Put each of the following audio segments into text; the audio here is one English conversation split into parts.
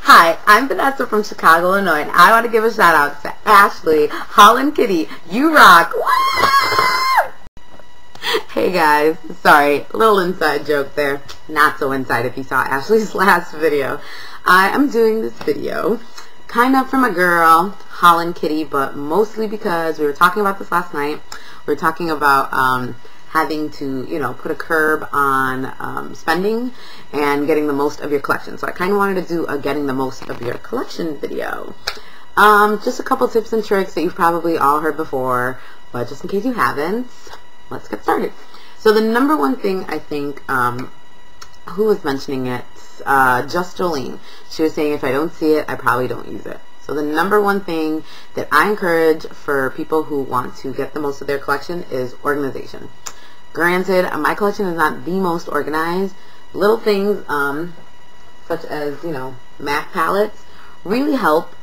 Hi, I'm Vanessa from Chicago, Illinois, and I want to give a shout out to Ashley, Holland Kitty. You rock! Hey guys, sorry, little inside joke there. Not so inside if you saw Ashley's last video. I am doing this video kind of for my girl, Holland Kitty, but mostly because we were talking about this last night. We were talking about having to, put a curb on spending and getting the most of your collection. So I kind of wanted to do a getting the most of your collection video. Just a couple tips and tricks that you've probably all heard before, but just in case you haven't, let's get started. So the number one thing, I think, who was mentioning it? Just Jolene. She was saying if I don't see it, I probably don't use it. So the number one thing that I encourage for people who want to get the most of their collection is organization. Granted, my collection is not the most organized. Little things such as, MAC palettes really help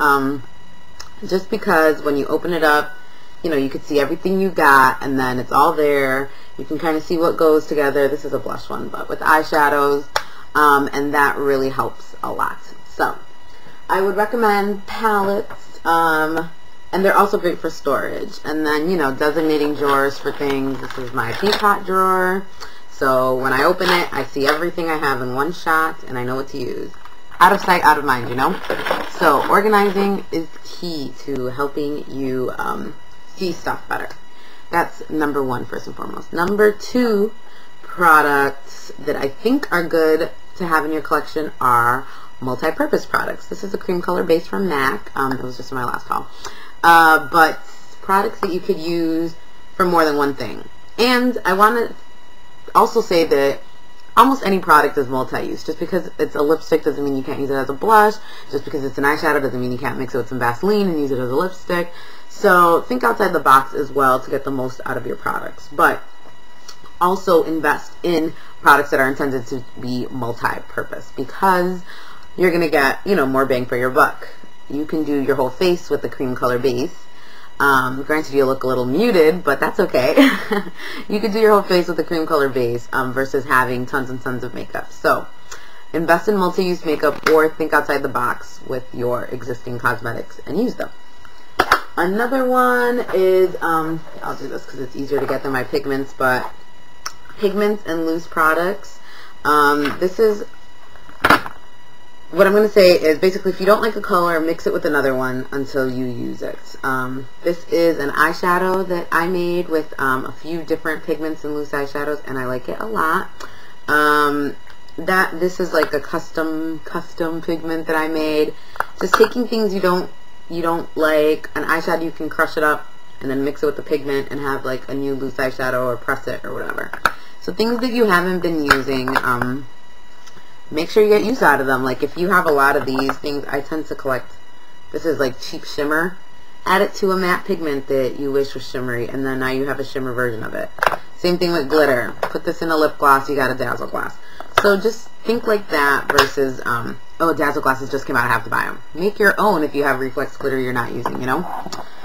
just because when you open it up, you could see everything you got and then it's all there. You can kind of see what goes together. This is a blush one, but with eyeshadows, and that really helps a lot. So I would recommend palettes, and they're also great for storage. And then, designating drawers for things. This is my teapot drawer. So when I open it, I see everything I have in one shot, and I know what to use. Out of sight, out of mind, So organizing is key to helping you see stuff better. That's number one, first and foremost. Number two, products that I think are good to have in your collection are multi-purpose products. This is a cream color base from MAC. It was just in my last haul. But products that you could use for more than one thing. And I want to also say that almost any product is multi-use. Just because it's a lipstick doesn't mean you can't use it as a blush. Just because it's an eyeshadow doesn't mean you can't mix it with some Vaseline and use it as a lipstick. So think outside the box as well to get the most out of your products. But also invest in products that are intended to be multi-purpose, because you're going to get, more bang for your buck. You can do your whole face with the cream color base. Granted, you'll look a little muted, but that's okay. You could do your whole face with the cream color base versus having tons and tons of makeup. So invest in multi-use makeup or think outside the box with your existing cosmetics and use them. Another one is, I'll do this because it's easier to get than my pigments, but pigments and loose products. This is what I'm going to say is basically if you don't like a color, mix it with another one until you use it. This is an eyeshadow that I made with a few different pigments and loose eyeshadows, and I like it a lot. This is like a custom pigment that I made. Just taking things you don't like, an eyeshadow, you can crush it up and then mix it with the pigment and have like a new loose eyeshadow or press it or whatever. So things that you haven't been using, make sure you get use out of them. Like if you have a lot of these things, I tend to collect, this is like cheap shimmer. Add it to a matte pigment that you wish was shimmery, and then now you have a shimmer version of it. Same thing with glitter. Put this in a lip gloss, you got a dazzle glass. So just think like that versus, oh, dazzle glasses just came out, I have to buy them. Make your own if you have reflex glitter you're not using,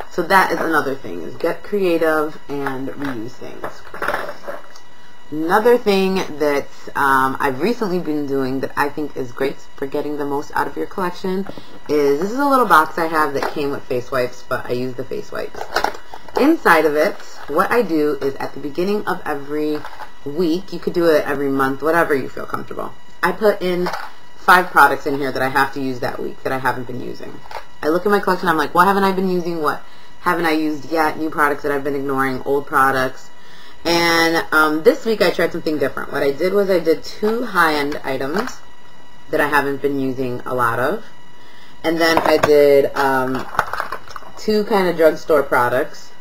So that is another thing, is get creative and reuse things. Another thing that I've recently been doing that I think is great for getting the most out of your collection is, this is a little box I have that came with face wipes, but I use the face wipes. Inside of it, what I do is at the beginning of every week, you could do it every month, whatever you feel comfortable, I put in 5 products in here that I have to use that week that I haven't been using. I look at my collection, I'm like, what haven't I been using? What haven't I used yet? New products that I've been ignoring, old products. And this week I tried something different. What I did was I did 2 high-end items that I haven't been using a lot of. And then I did 2 kind of drugstore products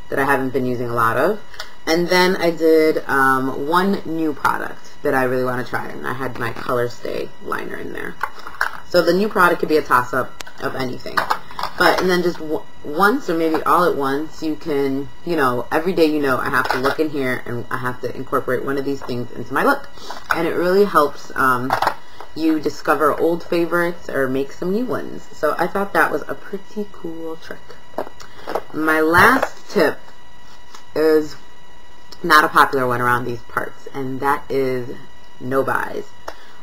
that I haven't been using a lot of. And then I did 1 new product that I really want to try. And I had my Color Stay liner in there. So the new product could be a toss-up of anything. And then just once or maybe all at once, you can, every day I have to look in here and I have to incorporate one of these things into my look. And it really helps you discover old favorites or make some new ones. So I thought that was a pretty cool trick. My last tip is not a popular one around these parts, and that is no buys.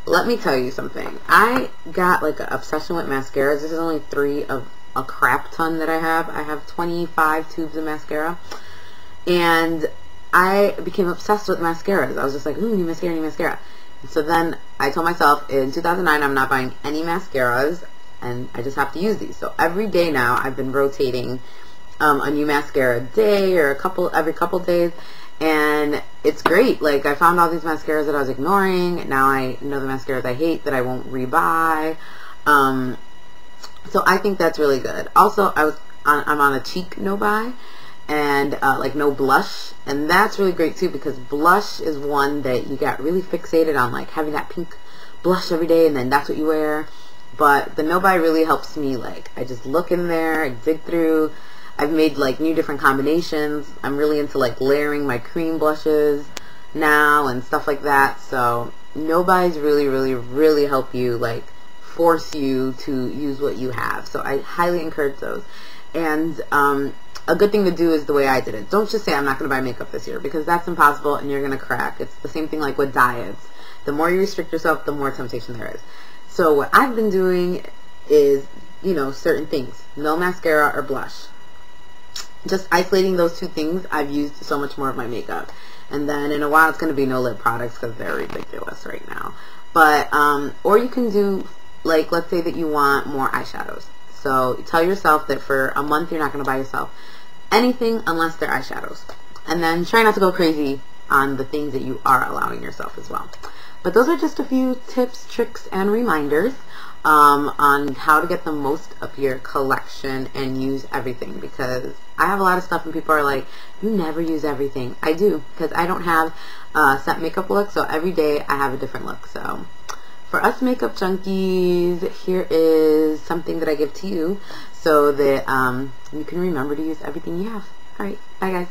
let me tell you something. I got like an obsession with mascaras. This is only 3 of a crap ton that I have. I have 25 tubes of mascara, and I became obsessed with mascaras. I was just like, ooh, new mascara, new mascara. And so then I told myself in 2009 I'm not buying any mascaras, and I just have to use these. So every day now I've been rotating a new mascara a day or every couple days, and it's great. Like, I found all these mascaras that I was ignoring. Now I know the mascaras I hate that I won't rebuy. So I think that's really good. Also, I'm on a cheek no buy, and like no blush, and that's really great too, because blush is one that you got really fixated on, like having that pink blush every day and then that's what you wear. But the no buy really helps me. Like, I just look in there, I dig through. I've made like new different combinations. I'm really into like layering my cream blushes now and stuff like that. So no buys really help you, like force you to use what you have. So I highly encourage those. And a good thing to do is the way I did it. Don't just say I'm not going to buy makeup this year, because that's impossible and you're going to crack. It's the same thing like with diets. The more you restrict yourself, the more temptation there is. So what I've been doing is, you know, certain things. No mascara or blush. Just isolating those 2 things, I've used so much more of my makeup. And then in a while it's going to be no lip products, because they're ridiculous right now. But, or you can do, like, let's say that you want more eyeshadows. So tell yourself that for a month you're not going to buy yourself anything unless they're eyeshadows. And then try not to go crazy on the things that you are allowing yourself as well. But those are just a few tips, tricks, and reminders on how to get the most of your collection and use everything. Because I have a lot of stuff and people are like, you never use everything. I do, because I don't have a set makeup look, so every day I have a different look. So for us makeup junkies, here is something that I give to you so that you can remember to use everything you have. Alright, bye guys.